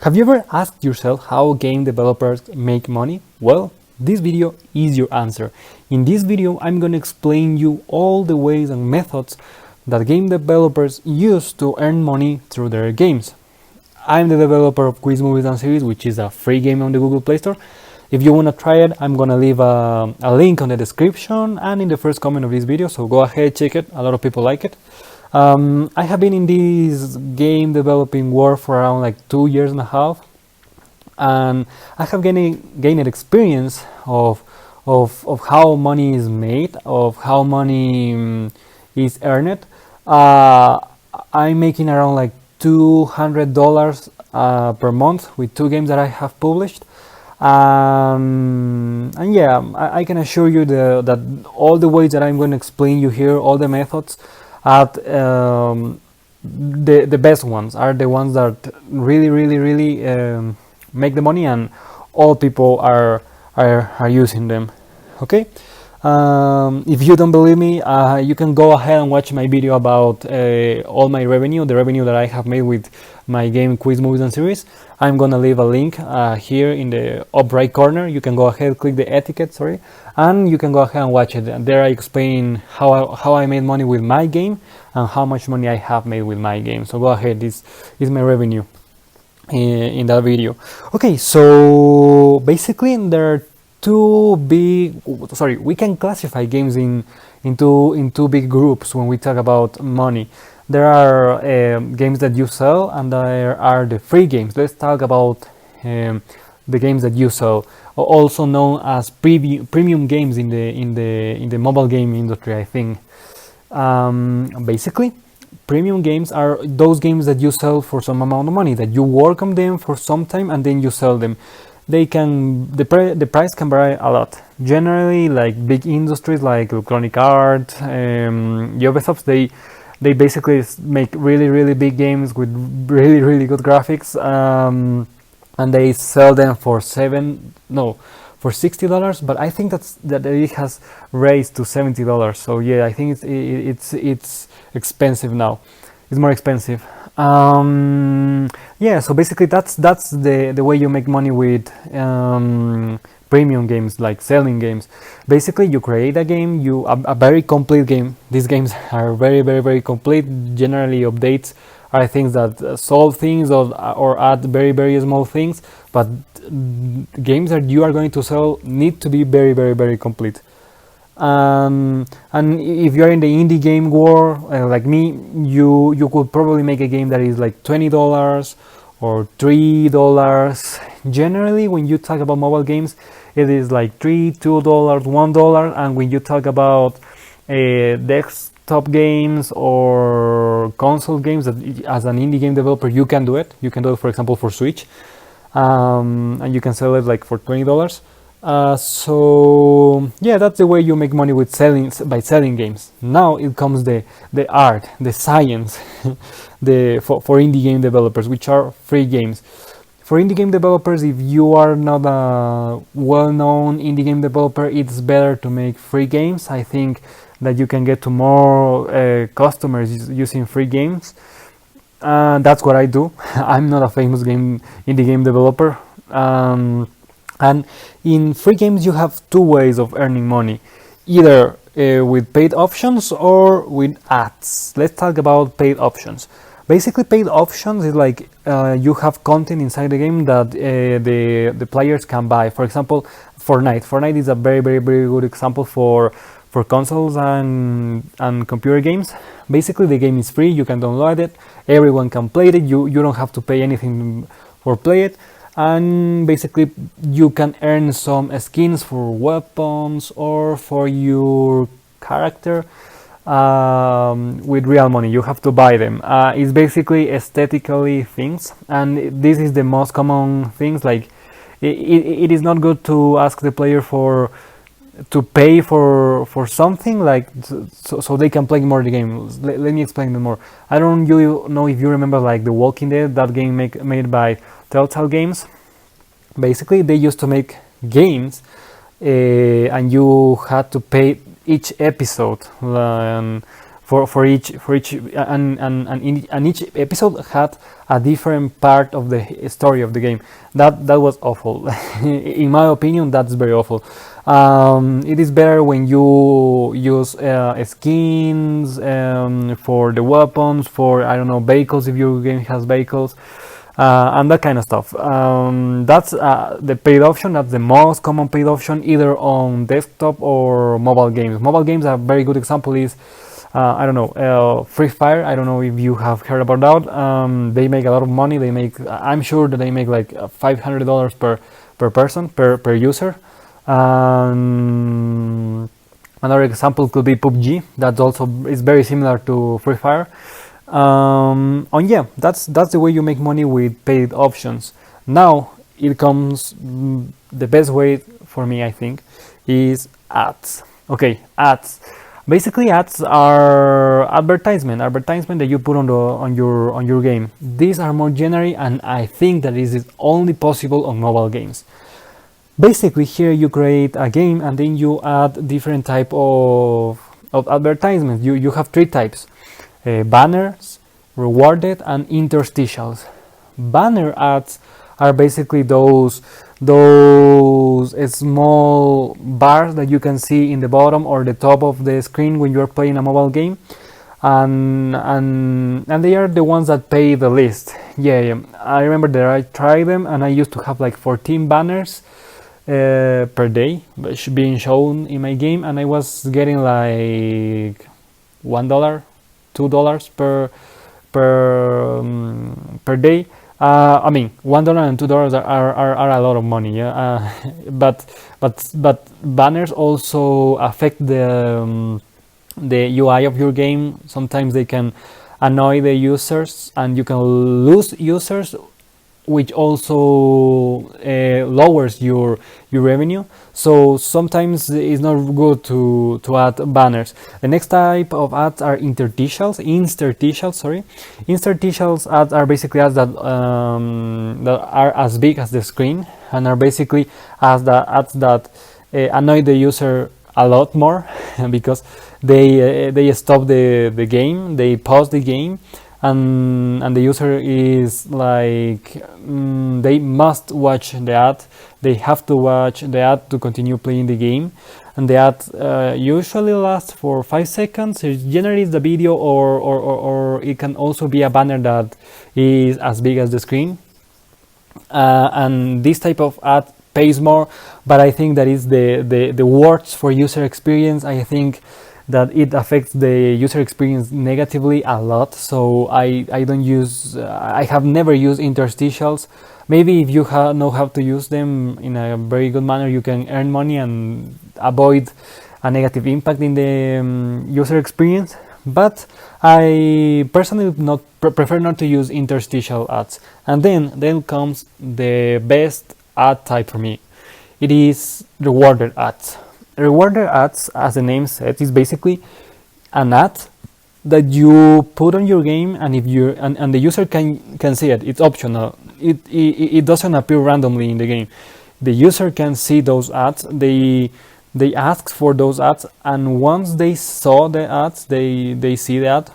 Have you ever asked yourself how game developers make money? Well, this video is your answer. In this video, I'm going to explain you all the ways and methods that game developers use to earn money through their games. I'm the developer of Quiz Movies and Series, which is a free game on the Google Play Store. If you want to try it, I'm going to leave a link on the description and in the first comment of this video, so go ahead, check it. A lot of people like it. I have been in this game developing world for around like 2 years and a half, and I have gained experience of how money is made, of how money is earned. I'm making around like $200 per month with 2 games that I have published. And yeah, I can assure you that all the ways that I'm going to explain you here, all the methods, at the best ones are the ones that really make the money, and all people are using them. Okay. If you don't believe me, you can go ahead and watch my video about all my revenue, the revenue that I have made with my game Quiz Movies and Series. I'm gonna leave a link here in the up right corner. You can go ahead, click the etiquette, and you can go ahead and watch it. And there I explain how I made money with my game and how much money I have made with my game. So go ahead, this is my revenue in that video. Okay, so basically there are we can classify games in two big groups when we talk about money. There are games that you sell, and there are the free games. Let's talk about the games that you sell, also known as premium games in the mobile game industry, I think. Basically, premium games are those games that you sell for some amount of money, that you work on them for some time and then you sell them. The price can vary a lot. Generally, like big industries like Electronic Arts, Ubisoft, they basically make really big games with really good graphics, and they sell them for $60. But I think that it has raised to $70. So yeah, I think it's expensive now. It's more expensive. Yeah, so basically that's the way you make money with premium games, like selling games. Basically, you create a game, a very complete game. These games are very complete. Generally, updates are things that solve things or add very small things, but games that you are going to sell need to be very complete. And if you're in the indie game world, like me, you could probably make a game that is like $20 or $3. Generally, when you talk about mobile games, it is like $3, $2, $1. And when you talk about desktop games or console games, that as an indie game developer you can do it. You can do it, for example, for Switch, and you can sell it like for $20. So yeah, that's the way you make money with by selling games. Now it comes the art, the science, for indie game developers, which are free games. For indie game developers, if you are not a well-known indie game developer, it's better to make free games. I think that you can get to more customers using free games. That's what I do. I'm not a famous indie game developer. And in free games, you have 2 ways of earning money, either with paid options or with ads. Let's talk about paid options. Basically, paid options is like you have content inside the game that the players can buy. For example, Fortnite. Fortnite is a very good example for consoles and computer games. Basically, the game is free. You can download it. Everyone can play it. You don't have to pay anything for play it. And basically you can earn some skins for weapons or for your character with real money. You have to buy them. It's basically aesthetically things, and this is the most common things. Like it is not good to ask the player to pay for something, like so they can play more the game. Let me explain it more. I don't know if you remember like The Walking Dead, that game made by Telltale Games. Basically, they used to make games, and you had to pay each episode and each episode had a different part of the story of the game. That was awful. In my opinion, that's very awful. It is better when you use skins for the weapons, for, I don't know, vehicles, if your game has vehicles, and that kind of stuff. That's the paid option. That's the most common paid option, either on desktop or mobile games. Mobile games, a very good example is I don't know, Free Fire. I don't know if you have heard about that. They make a lot of money. I'm sure that they make like $500 per person, per user. Another example could be PUBG. That also is very similar to Free Fire. Yeah, that's the way you make money with paid options. Now it comes the best way for me, I think, is ads. Okay, ads. Basically, ads are advertisement that you put on your game. These are more generic, and I think that this is only possible on mobile games. Basically, here you create a game and then you add different type of advertisements. You have three types: banners, rewarded, and interstitials. Banner ads are basically those small bars that you can see in the bottom or the top of the screen when you're playing a mobile game, and they are the ones that pay the least. Yeah, I remember that I tried them and I used to have like 14 banners per day being shown in my game, and I was getting like $1, $2 per day. I mean, $1 and $2 are a lot of money, yeah. But banners also affect the UI of your game. Sometimes they can annoy the users, and you can lose users, which also lowers your revenue. So sometimes it's not good to add banners. The next type of ads are interstitials. Interstitials ads are basically ads that are as big as the screen, and are basically ads that annoy the user a lot more because they stop the game, they pause the game, and the user is like, they must watch the ad. They have to watch the ad to continue playing the game, and the ad usually lasts for 5 seconds. It generates the video, or it can also be a banner that is as big as the screen. And this type of ad pays more, but I think that is the worst for user experience. I think that it affects the user experience negatively a lot. So I don't use, I have never used interstitials. Maybe if you know how to use them in a very good manner, you can earn money and avoid a negative impact in the user experience. But I personally prefer not to use interstitial ads. And then comes the best ad type for me. It is rewarded ads. Rewarded ads, as the name says, is basically an ad that you put on your game, and if you and the user can see it. It's optional. It doesn't appear randomly in the game. The user can see those ads. They ask for those ads, and once they saw the ads, they see that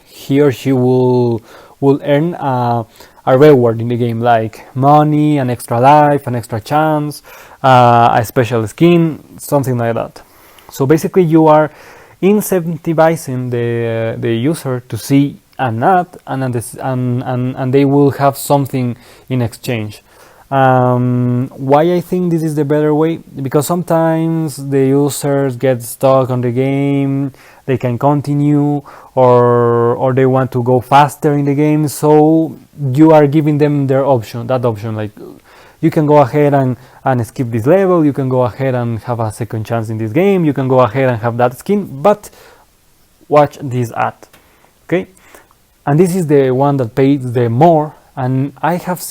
he or she will earn a reward in the game, like money, an extra life, an extra chance, a special skin, something like that. So basically, you are incentivizing the user to see an ad, and they will have something in exchange. Why I think this is the better way? Because sometimes the users get stuck on the game, they can continue, or they want to go faster in the game, so you are giving them that option, like you can go ahead and skip this level, you can go ahead and have a second chance in this game, you can go ahead and have that skin, but watch this ad. Okay, and this is the one that pays the more. And I have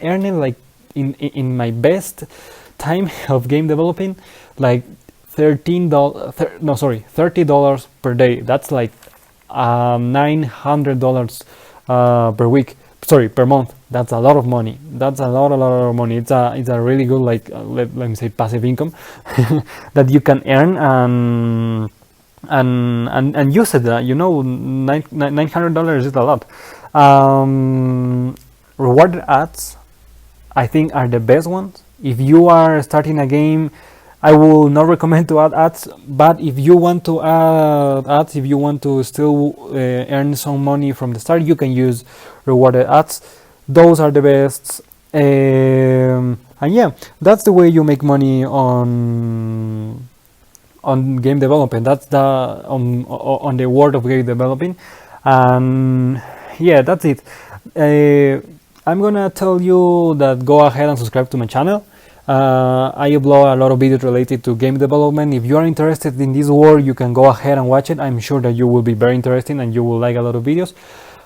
earned, like, in my best time of game developing, like $30 per day. That's like $900 per month. That's a lot of money. That's a lot of money. It's a really good, like, let me say, passive income that you can earn. and use it. $900 is a lot. Rewarded ads, I think, are the best ones. If you are starting a game, I will not recommend to add ads, but if you want to add ads, if you want to still earn some money from the start, you can use rewarded ads. Those are the best. And yeah, that's the way you make money on game development. That's the on the world of game developing. And yeah, that's it. I'm gonna tell you that go ahead and subscribe to my channel. I upload a lot of videos related to game development. If you are interested in this world, you can go ahead and watch it. I'm sure that you will be very interested and you will like a lot of videos.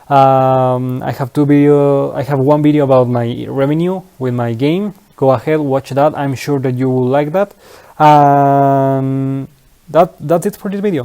I have one video about my revenue with my game. Go ahead, watch that. I'm sure that you will like that. That's it for this video.